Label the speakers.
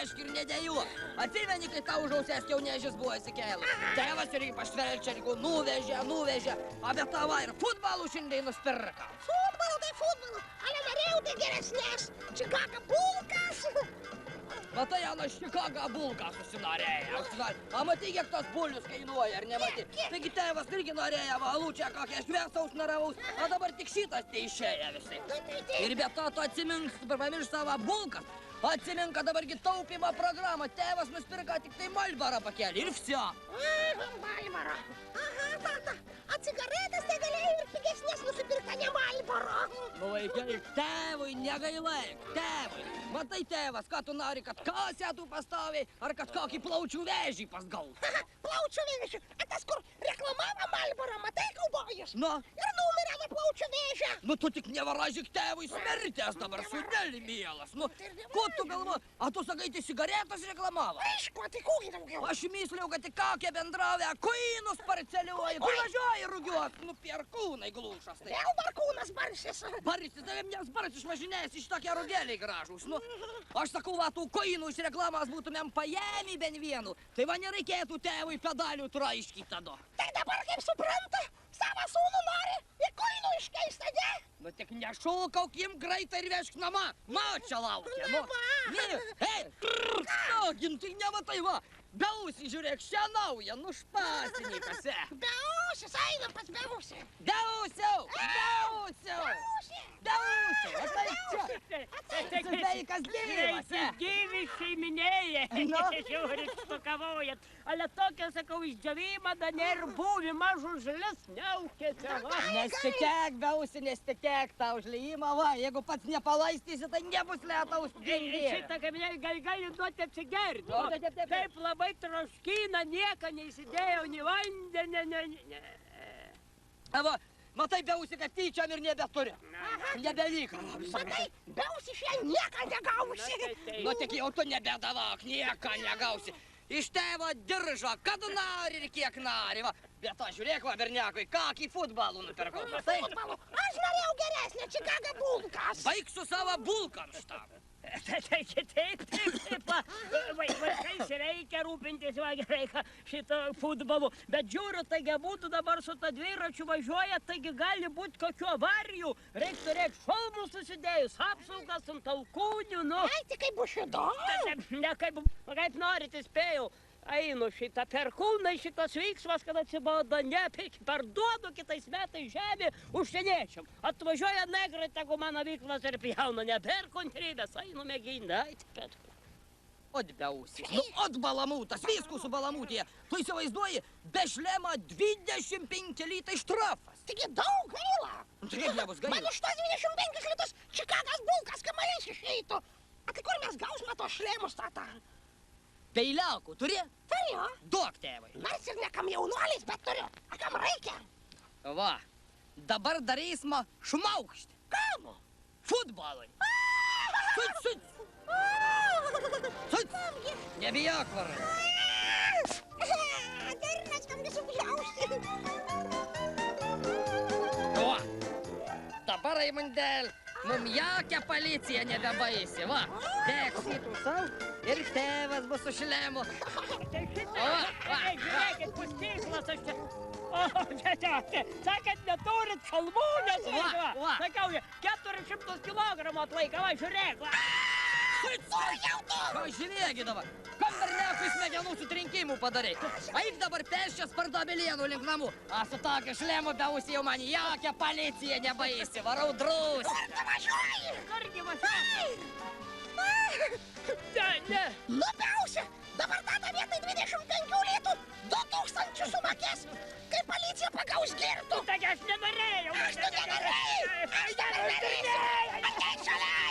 Speaker 1: neverešk ir nedėjuok. Atsimeni, kai tau užausės kiaunežis buvo įsikėlus. Tėvas ir ypač felčerikų nuvežė, a bet tava ir futbalų šiandien nusipirka.
Speaker 2: Futbalu tai futbalu, ale norėjau tai geresnės. Čikaga bulkas.
Speaker 1: Matai, Ana, Čikaga bulką susinorėjo. A matai, kiek tos bulvius kainuoja, ar nematai? Taigi tėvas irgi norėjo, alūčią kokią šviesaus naravaus, a dabar tik šitas tai išėję visai. Ir be to tu atsimink, pamirš savo bulkas. Atsimink, kad dabargi taupimo programą. Tėvas nusipirka tik tai Malbarą pakelį ir vsio.
Speaker 2: Malbarą. Aha, tata. A cigaretės tai galėjau ir pigesnės nusipirkti, ne Malbarą.
Speaker 1: Nu, vaikai, tėvui negailėk, tėvui. Matai, tėvas, ką tu nori, kad kasėtų pastoviai, ar kad kokį plaučių vėžį pasgaut?
Speaker 2: Plaučių vėžį? A tas, kur reklamavo Malbarą, matai, kaubojus?
Speaker 1: Nu?
Speaker 2: Ir numirė nuo plaučių vėžio.
Speaker 1: Nu, tu tik nevaražyk tėvui smertės dabar, sūneli mielas. Nu, ko tu galvo? A tu sakai, tai cigaretas reklamavo?
Speaker 2: Aišku, tai kokį daugiau?
Speaker 1: Aš mysliau, kad tik kokią bendrovę kuinus parceliuoji. Kur važiuoji rugiuot? Nu, perkūnai glūšas. Tai.
Speaker 2: Vėl barkūnas barsis.
Speaker 1: Barsis, tavim nesbarsis važinėjasi iš tokie rugėliai gražūs. Nu, aš sakau, va, tų kuinų iš reklamos būtumėm paėmį ben vienu. Tai va nereikėtų tėvui pedalių traiškyti tada.
Speaker 2: Tai dabar, kaip supranta, savo sūnų nori į kuinų iškeistą, ne?
Speaker 1: Nu, tik nešūkauk jim greitai ir vežk namą. Ma, čia laukia. Nu, hei, gintai nematai, va. Beausį, žiūrėk, šią naują, nušpasinį kase.
Speaker 2: Beausis, einam pas Beausį.
Speaker 1: Beausiau, atai čia. Sveikas gyvas,
Speaker 3: Gyvis šeiminėja. Žiūrit, stukavojat. Ale tokia, sakau, išdžiavimą, da ir buvį mažų žalis neaukėte.
Speaker 1: Nesitek, Beausį, nesitek tą užliejimą, va. Jeigu pats nepalaistysi, tai nebus lietaus gimdė.
Speaker 3: Šitą kaminėlį gali duoti atsigerti. Taip labai troškina, nieko neįsidėjau, nei vandenį,
Speaker 1: Va, matai, Beausį, kad tyčiam ir nebeturi. Nebelyka.
Speaker 2: Matai, Beausį šiandien nieką negausi.
Speaker 1: Nu, tik jau tu nebedavak, nieką negausi. Iš tėvo diržo, kad nori ir kiek nori, va. Bet aš žiūrėk, va, berniakui, kokį futbalų nupirkau.
Speaker 2: Futbalų? Aš norėjau geresnę, Čikaga bulkas.
Speaker 1: Baik su savo bulkam šitą.
Speaker 3: Taip, vaikais reikia rūpintis, va, reikia šitą futbolų. Bet žiūriu, taigi būtų dabar su ta dviračiu važiuoja, taigi gali būti kokiu avarijų. Reik turėti šalmus susidėjus, apsaugas ant alkūnių, nu.
Speaker 2: Ai, tai kaip bus įdomu.
Speaker 3: Ne, kaip norit, įspėjau. Einu šitą perkūną, šitas veiksmas, kad atsibodo, parduodu kitais metais žemė užsieniečiam. Atvažiuoja negrai, tegu mano veiklas ir pjauna, neperku antrybės, einu mėginti.
Speaker 1: Ot Beausį, nu, ot balamūtas, visku su balamūtėje. Tu įsivaizduoji, be šlemo 25 litai štrafas.
Speaker 2: Taigi daug gaila.
Speaker 1: Tai kaip nebus gaila?
Speaker 2: Man už tos 25 litus Čikagas bulkas kamalys išeitų. A tai kur mes gausime tos šlemus, tata?
Speaker 1: Peiliaukų turi?
Speaker 2: Turiu.
Speaker 1: Duok tėvai.
Speaker 2: Nors ir nekam jaunuolis, bet turiu. A kam reikia?
Speaker 1: Va, dabar darysime šmaukštį.
Speaker 2: Kam?
Speaker 1: Futbolui. Suc. Nebijok, varai.
Speaker 2: Dar kam nesupjausti.
Speaker 1: Va, dabar, Raimundėl, mum jokia policija nebebaisi, va. Bėgsitų sau ir tėvas bus su šlemu.
Speaker 3: Tai šitą, žiūrėkit, pustiklas aš čia. O, čia, sakėt, neturit šalmų, nesvaizduoja. Sakau, 400 kilogramų atlaika, va, žiūrėk, va.
Speaker 1: Ką žiūrėgi dabar? Kam bernekui smegenų sutrinkimų padarai? Eik dabar pėsčias Pardobėlėnų link namų. A su tokiu šlemu Beausį jau man jokia policija nebaisi. Varau drūs.
Speaker 2: Kur tu važiuoji?
Speaker 3: Kurgi važiuoji? Ne.
Speaker 2: Nu, Beausį, dabar tata vietoj 25 litų 2000 sumokės, kai policija pagaus girtų.
Speaker 3: Taigi aš nenorėjau.
Speaker 2: Aš tu nenorėjai. Aš nenorėjai. Ateik šalia.